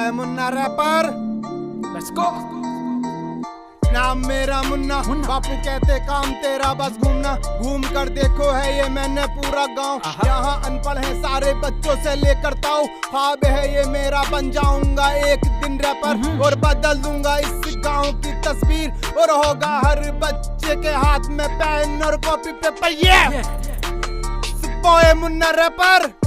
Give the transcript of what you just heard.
Boy Munna rapper. Let's go. नाम मेरा मुन्ना, बापू कहते काम तेरा बस घूमना। घूम कर देखो है ये मैंने पूरा गांव, यहाँ अनपढ़ है सारे बच्चों से लेकर ताऊ। ख्वाब है ये मेरा बन जाऊंगा एक दिन रैपर, और बदल दूंगा इस गांव की तस्वीर, और होगा हर बच्चे के हाथ में पेन और कॉपी पेपर। ये बॉय मुन्ना रैपर।